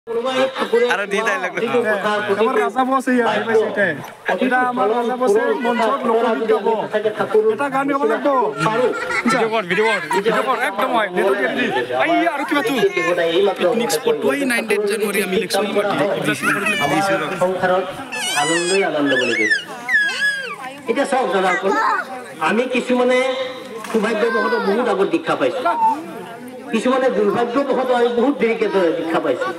আৰু দি তাই লাগে আমাৰ ৰাজা বছে আহি পাইছে এটা আমাৰ ৰাজা বছে মঞ্চত লোকগীত গাব এটা গান গাব লাগিব ভিডিঅ' কৰ একদম হয় নেটো দি আই আৰু কিবা তো পিকনিক স্পট হয় 9 জানুৱাৰী আমি ইলেকশ্যন সংসাৰত আনন্দ বুলি কৈছে এতিয়া চাওক জনাকল আমি কিছুমানে সৌভাগ্যবশত বহুত আগত দীক্ষা পাইছো কিছুমানে দুৰ্ভাগ্যবশত আমি বহুত দেৰিকে দীক্ষা পাইছো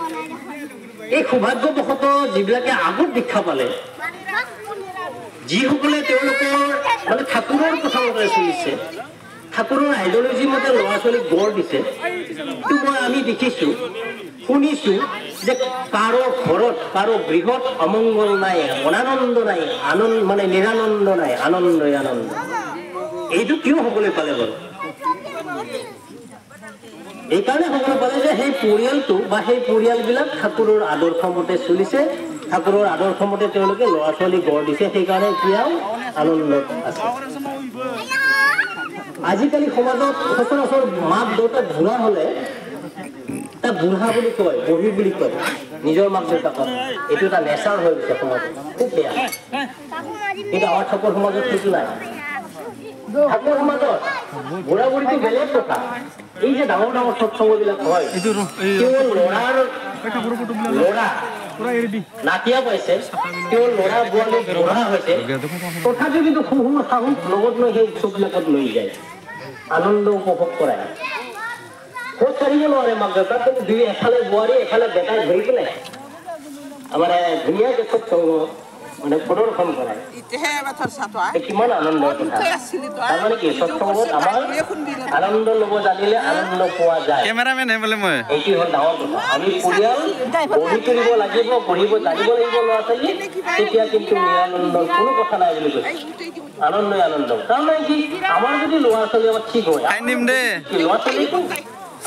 এই সৌভাগ্যবশত যিবিলাকে আগত দীক্ষা পালে যিসকলে তেওঁলোকৰ মানে ঠাকুৰৰ কথা মতে চলিছে ঠাকুৰৰ আইডিঅলজি মতে ল'ৰা ছোৱালীক গঢ় দিছে কিন্তু আমি দেখিছো শুনিছো যে কাৰো ঘৰত কাৰো বৃহৎ অমংগল নাই অনানন্দ নাই আনন্দ মানে নিৰানন্দ নাই আনন্দই আনন্দ এইটো কিয় হ'বলৈ পালে বাৰু এইকাৰণে হ'বলৈ পালে যে সেই পৰিয়ালটো বা সেই পৰিয়ালবিলাক ঠাকুৰৰ আদৰ্শ মতে চলিছে ঠাকুৰৰ আদৰ্শ মতে তেওঁলোকে ল'ৰা ছোৱালী গঢ় দিছে সেইকাৰণে এতিয়াও আনন্দত আছে আজিকালি সমাজত সচৰাচৰ মাক দেউতাক বুঢ়া হ'লে তাক বুঢ়া বুলি কয় বহি বুলি কয় নিজৰ মাক দেউতাকক এইটো এটা নেচাৰ হৈ গৈছে সমাজত খুব বেয়া কিন্তু আমাৰ ঠাকুৰ সমাজত সেইটো নাই ঠাকুৰ সমাজত বুঢ়া বুঢ়ীটো বেলেগ কথা এই যে ডাঙৰ ডাঙৰ সৎসংগবিলাক হয় কেৱল ল'ৰা নাতিয়া পাইছে কেৱল ল'ৰা বোৱাৰী বুঢ়া হৈছে তথাপিও কিন্তু শহুৰ শাহুক লগত লৈ সেই উৎসৱবিলাকত লৈ যায় আনন্দ উপভোগ কৰায় খোজ কাঢ়িব নোৱাৰে মাক দেউতাক কিন্তু দুই এফালে বোৱাৰী এফালে বেটাই ধৰি পেলাই আমাৰ ধুনীয়াকে সৎসংগ মানে প্ৰদৰ্শন কৰায় কিমান আনন্দৰ কথা তাৰমানে কি সৎসংগত আমাৰ আনন্দ ল'ব জানিলে আনন্দ পোৱা যায় এইটো হ'ল ডাঙৰ কথা আমি পৰিয়াল গঢ়ি তুলিব লাগিব গঢ়িব জানিব লাগিব ল'ৰা ছোৱালী তেতিয়া কিন্তু নিৰানন্দৰ কোনো কথা নাই বুলি কৈছে আনন্দই আনন্দ তাৰমানে কি আমাৰ যদি ল'ৰা ছোৱালী আমাৰ ঠিক হয় ল'ৰা ছোৱালীকো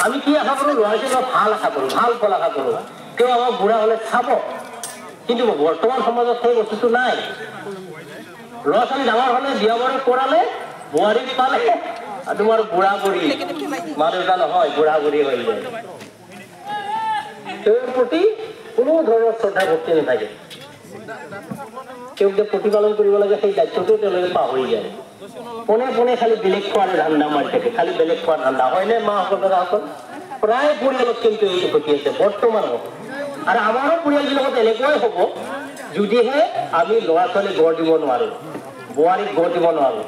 আমি কি আশা কৰোঁ ল'ৰা ছোৱালী ভাল আশা কৰোঁ ভাল ফল আশা কৰোঁ তেওঁ আমাক বুঢ়া হ'লে চাব কিন্তু বৰ্তমান সমাজত সেই বস্তুটো নাই ল'ৰা ছোৱালী ডাঙৰ হ'লে বিয়া বাৰু কৰালে বোৱাৰীক পালে তোমাৰ বুঢ়া বুঢ়ী মা দেউতা নহয় বুঢ়া বুঢ়ী হৈ যায় তেওঁৰ প্ৰতি কোনো ধৰণৰ শ্ৰদ্ধা ভক্তি নাথাকে তেওঁক যে প্ৰতিপালন কৰিব লাগে সেই দায়িত্বটো তেওঁলোকে পাহৰি যায় পোনে পোনে খালি বেলেগ খোৱাৰ ধান্দা মাৰি থাকে খালি বেলেগ খোৱাৰ ধান্দা হয়নে মাসকল দাদাসকল প্ৰায় পৰিয়ালত কিন্তু এইটো ঘটি আছে বৰ্তমানত আৰু আমাৰো পৰিয়ালবিলাকত এনেকুৱাই হ'ব যদিহে আমি ল'ৰা ছোৱালী গঢ় দিব নোৱাৰোঁ বোৱাৰীক গঢ় দিব নোৱাৰোঁ